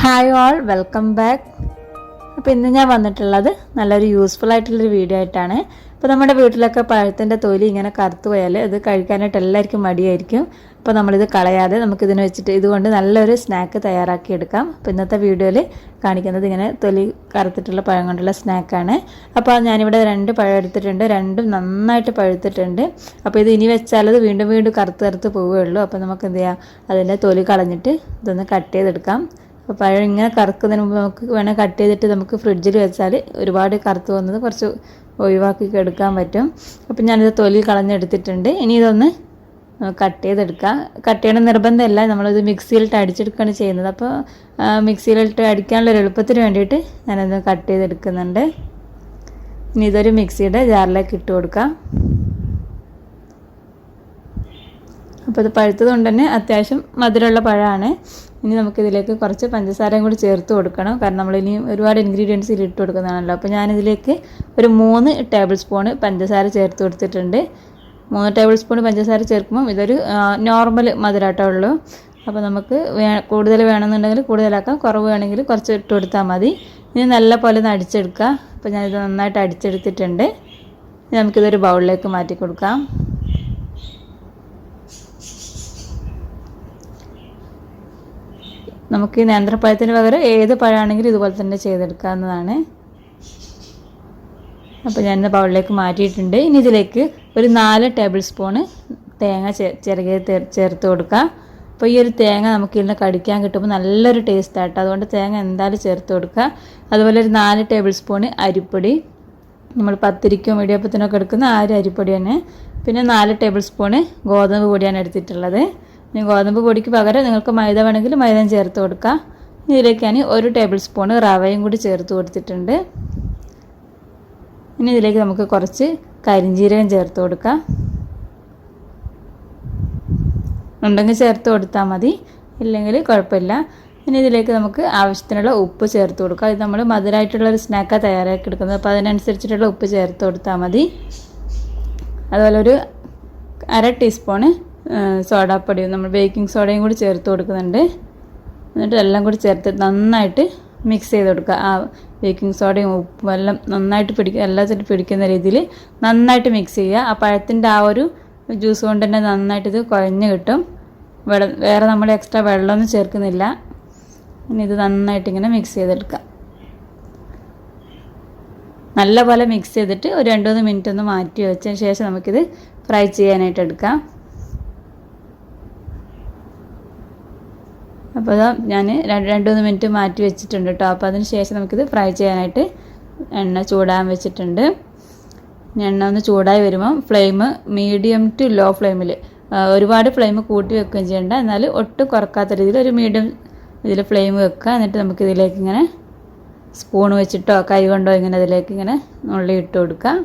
Hi all, welcome back. അപ്പോൾ ഇന്ന് ഞാൻ വന്നിട്ടുള്ളത് നല്ലൊരു യൂസ്ഫുൾ ആയിട്ടുള്ളൊരു വീഡിയോ ആയിട്ടാണ്. അപ്പോൾ നമ്മുടെ വീട്ടിലൊക്കെ പഴത്തിൻ്റെ തൊലി ഇങ്ങനെ കറുത്ത് പോയാൽ അത് കഴിക്കാനായിട്ട് എല്ലാവർക്കും മടിയായിരിക്കും. അപ്പോൾ നമ്മളിത് കളയാതെ നമുക്കിതിനെ വെച്ചിട്ട് ഇതുകൊണ്ട് നല്ലൊരു സ്നാക്ക് തയ്യാറാക്കി എടുക്കാം. അപ്പോൾ ഇന്നത്തെ വീഡിയോയിൽ കാണിക്കുന്നത് ഇങ്ങനെ തൊലി കറുത്തിട്ടുള്ള പഴം കൊണ്ടുള്ള സ്നാക്കാണ്. അപ്പോൾ ഞാനിവിടെ 2 പഴം എടുത്തിട്ടുണ്ട്, രണ്ടും നന്നായിട്ട് പഴുത്തിട്ടുണ്ട്. അപ്പോൾ ഇത് ഇനി വെച്ചാൽ അത് വീണ്ടും വീണ്ടും കറുത്ത് പോവുകയുള്ളൂ. അപ്പോൾ നമുക്ക് എന്ത് ചെയ്യാം, അതിൻ്റെ തൊലി കളഞ്ഞിട്ട് ഇതൊന്ന് കട്ട് ചെയ്തെടുക്കാം. അപ്പോൾ പഴം ഇങ്ങനെ കറുക്കുന്നതിന് മുമ്പ് നമുക്ക് വേണേൽ കട്ട് ചെയ്തിട്ട് നമുക്ക് ഫ്രിഡ്ജിൽ വെച്ചാൽ ഒരുപാട് കറുത്ത് വന്നത് കുറച്ച് ഒഴിവാക്കി എടുക്കാൻ പറ്റും. അപ്പം ഞാനിത് തൊലി കളഞ്ഞെടുത്തിട്ടുണ്ട്. ഇനി ഇതൊന്ന് കട്ട് ചെയ്തെടുക്കാം. കട്ട് ചെയ്യണ നിർബന്ധമല്ല, നമ്മളിത് മിക്സിയിലിട്ട് അടിച്ചെടുക്കുകയാണ് ചെയ്യുന്നത്. അപ്പോൾ മിക്സിയിലിട്ട് അടിക്കാനുള്ളൊരു എളുപ്പത്തിന് വേണ്ടിയിട്ട് ഞാനത് കട്ട് ചെയ്തെടുക്കുന്നുണ്ട്. ഇനി ഇതൊരു മിക്സിയുടെ ജാറിലേക്ക് ഇട്ട് കൊടുക്കാം. അപ്പോൾ ഇത് പഴുത്തത് കൊണ്ട് തന്നെ അത്യാവശ്യം മധുരമുള്ള പഴമാണ്. ഇനി നമുക്കിതിലേക്ക് കുറച്ച് പഞ്ചസാരയും കൂടി ചേർത്ത് കൊടുക്കണം, കാരണം നമ്മളിനി ഒരുപാട് ഇൻഗ്രീഡിയൻസ് ഇതിൽ ഇട്ട് കൊടുക്കുന്നതാണല്ലോ. അപ്പോൾ ഞാനിതിലേക്ക് ഒരു 3 ടേബിൾ സ്പൂൺ പഞ്ചസാര ചേർത്ത് കൊടുത്തിട്ടുണ്ട്. 3 ടേബിൾ സ്പൂൺ പഞ്ചസാര ചേർക്കുമ്പം ഇതൊരു നോർമൽ മധുരമായിട്ടേ ഉള്ളൂ. അപ്പോൾ നമുക്ക് കൂടുതൽ വേണമെന്നുണ്ടെങ്കിൽ കൂടുതലാക്കാം, കുറവ് വേണമെങ്കിൽ കുറച്ച് ഇട്ട് കൊടുത്താൽ മതി. ഇനി നല്ല പോലെ ഒന്ന് അടിച്ചെടുക്കുക. അപ്പോൾ ഞാനിത് നന്നായിട്ട് അടിച്ചെടുത്തിട്ടുണ്ട്. ഇനി നമുക്കിതൊരു ബൗളിലേക്ക് മാറ്റി കൊടുക്കാം. നമുക്ക് ഈ നേന്ത്രപ്പഴത്തിന് പകരം ഏത് പഴമാണെങ്കിലും ഇതുപോലെ തന്നെ ചെയ്തെടുക്കാവുന്നതാണ്. അപ്പോൾ ഞാൻ ബൗളിലേക്ക് മാറ്റിയിട്ടുണ്ട്. ഇനി ഇതിലേക്ക് ഒരു 4 ടേബിൾ സ്പൂണ് തേങ്ങ ചിരകിയത് ചേർത്ത് കൊടുക്കുക. അപ്പോൾ ഈ ഒരു തേങ്ങ നമുക്ക് ഇതിന് കടിക്കാൻ കിട്ടുമ്പോൾ നല്ലൊരു ടേസ്റ്റ് ആട്ടോ, അതുകൊണ്ട് തേങ്ങ എന്തായാലും ചേർത്ത് കൊടുക്കുക. അതുപോലെ ഒരു 4 ടേബിൾ സ്പൂണ് അരിപ്പൊടി, നമ്മൾ പത്തിരിക്കും ഇടിയപ്പത്തിനൊക്കെ എടുക്കുന്ന ആ ഒരു അരിപ്പൊടി തന്നെ. പിന്നെ 4 ടേബിൾ സ്പൂണ് ഗോതമ്പ് പൊടിയാണ് എടുത്തിട്ടുള്ളത്. ഇനി ഗോതമ്പ് പൊടിക്ക് പകരം നിങ്ങൾക്ക് മൈദ വേണമെങ്കിൽ മൈദ ചേർത്ത് കൊടുക്കുക. ഇതിലേക്ക് ഞാൻ 1 ടേബിൾ സ്പൂണ് റവയും കൂടി ചേർത്ത് കൊടുത്തിട്ടുണ്ട്. ഇനി ഇതിലേക്ക് നമുക്ക് കുറച്ച് കരിഞ്ജീരകം ചേർത്ത് കൊടുക്കാം. ഉണ്ടെങ്കിൽ ചേർത്ത് കൊടുത്താൽ മതി, ഇല്ലെങ്കിൽ കുഴപ്പമില്ല. ഇനി ഇതിലേക്ക് നമുക്ക് ആവശ്യത്തിനുള്ള ഉപ്പ് ചേർത്ത് കൊടുക്കുക. ഇത് നമ്മൾ മധുരമായിട്ടുള്ളൊരു സ്നാക്കാണ് തയ്യാറാക്കി എടുക്കുന്നത്, അപ്പോൾ അതിനനുസരിച്ചിട്ടുള്ള ഉപ്പ് ചേർത്ത് കൊടുത്താൽ മതി. അതുപോലെ ഒരു 1/2 ടീസ്പൂണ് സോഡാപ്പൊടി, നമ്മൾ ബേക്കിംഗ് സോഡയും കൂടി ചേർത്ത് കൊടുക്കുന്നുണ്ട്. എന്നിട്ട് എല്ലാം കൂടി ചേർത്ത് നന്നായിട്ട് മിക്സ് ചെയ്ത് കൊടുക്കുക. ആ ബേക്കിംഗ് സോഡയും ഉപ്പും എല്ലാം നന്നായിട്ട് എല്ലാത്തിലും പിടിക്കുന്ന രീതിയിൽ നന്നായിട്ട് മിക്സ് ചെയ്യുക. ആ പഴത്തിൻ്റെ ആ ഒരു ജ്യൂസ് കൊണ്ട് തന്നെ നന്നായിട്ട് ഇത് കുഴഞ്ഞ് കിട്ടും. വേറെ നമ്മൾ എക്സ്ട്രാ വെള്ളമൊന്നും ചേർക്കുന്നില്ല. ഇനി ഇത് നന്നായിട്ട് ഇങ്ങനെ മിക്സ് ചെയ്തെടുക്കാം. നല്ലപോലെ മിക്സ് ചെയ്തിട്ട് ഒരു 2-3 മിനിറ്റ് ഒന്ന് മാറ്റി വെച്ചതിന് ശേഷം നമുക്കിത് ഫ്രൈ ചെയ്യാനായിട്ട് എടുക്കാം. അപ്പോൾ ഞാൻ 2-3 മിനിറ്റ് മാറ്റി വെച്ചിട്ടുണ്ട് കേട്ടോ. അപ്പോൾ അതിന് ശേഷം നമുക്കിത് ഫ്രൈ ചെയ്യാനായിട്ട് എണ്ണ ചൂടാൻ വെച്ചിട്ടുണ്ട്. എണ്ണ ഒന്ന് ചൂടായി വരുമ്പം ഫ്ലെയിം മീഡിയം ടു ലോ ഫ്ലെയിമിൽ, ഒരുപാട് ഫ്ലെയിം കൂട്ടി വെക്കുകയും ചെയ്യേണ്ട, എന്നാൽ ഒട്ടും കുറക്കാത്ത രീതിയിൽ ഒരു മീഡിയം ഇതിൽ ഫ്ലെയിം വെക്കുക. എന്നിട്ട് നമുക്കിതിലേക്ക് ഇങ്ങനെ സ്പൂൺ വെച്ചിട്ടോ കൈ കൊണ്ടോ ഇങ്ങനെ ഇതിലേക്ക് ഇങ്ങനെ നുള്ളി ഇട്ട് കൊടുക്കുക.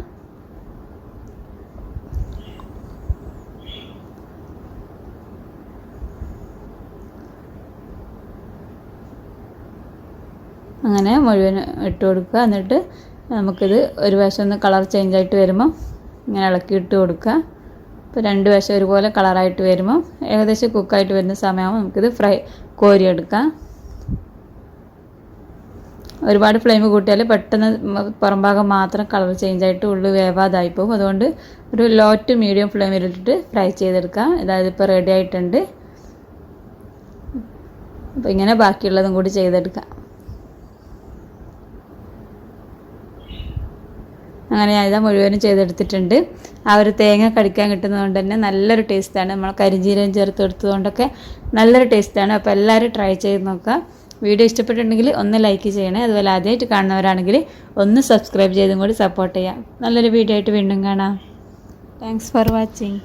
അങ്ങനെ മുഴുവൻ ഇട്ട് കൊടുക്കുക. എന്നിട്ട് നമുക്കിത് ഒരു വശം ഒന്ന് കളർ ചേഞ്ച് ആയിട്ട് വരുമ്പം ഇങ്ങനെ ഇളക്കി ഇട്ട് കൊടുക്കുക. ഇപ്പോൾ 2 വശം ഒരുപോലെ കളറായിട്ട് വരുമ്പം ഏകദേശം കുക്കായിട്ട് വരുന്ന സമയമാകുമ്പോൾ നമുക്കിത് കോരിയെടുക്കാം. ഒരുപാട് ഫ്ലെയിം കൂട്ടിയാൽ പെട്ടെന്ന് പുറം ഭാഗം മാത്രം കളർ ചേഞ്ച് ആയിട്ട് ഉള്ളിൽ വേവാതായി പോകും. അതുകൊണ്ട് ഒരു ലോ ടു മീഡിയം ഫ്ലെയിമിലിട്ടിട്ട് ഫ്രൈ ചെയ്തെടുക്കാം. അതായത് ഇപ്പോൾ റെഡി ആയിട്ടുണ്ട്. അപ്പോൾ ഇങ്ങനെ ബാക്കിയുള്ളതും കൂടി ചെയ്തെടുക്കാം. അങ്ങനെ ഞാൻ ഇതാ മുഴുവനും ചെയ്തെടുത്തിട്ടുണ്ട്. ആ ഒരു തേങ്ങ കടിക്കാൻ കിട്ടുന്നതുകൊണ്ട് തന്നെ നല്ലൊരു ടേസ്റ്റാണ്. നമ്മൾ കരിഞ്ജീരകം ചേർത്ത് കൊടുത്തതുകൊണ്ടൊക്കെ നല്ലൊരു ടേസ്റ്റാണ്. അപ്പോൾ എല്ലാവരും ട്രൈ ചെയ്ത് നോക്കുക. വീഡിയോ ഇഷ്ടപ്പെട്ടിട്ടുണ്ടെങ്കിൽ ഒന്ന് ലൈക്ക് ചെയ്യണേ. അതുപോലെ ആദ്യമായിട്ട് കാണുന്നവരാണെങ്കിൽ ഒന്ന് സബ്സ്ക്രൈബ് ചെയ്തും കൂടി സപ്പോർട്ട് ചെയ്യാം. നല്ലൊരു വീഡിയോ ആയിട്ട് വീണ്ടും കാണാം. Thanks for watching.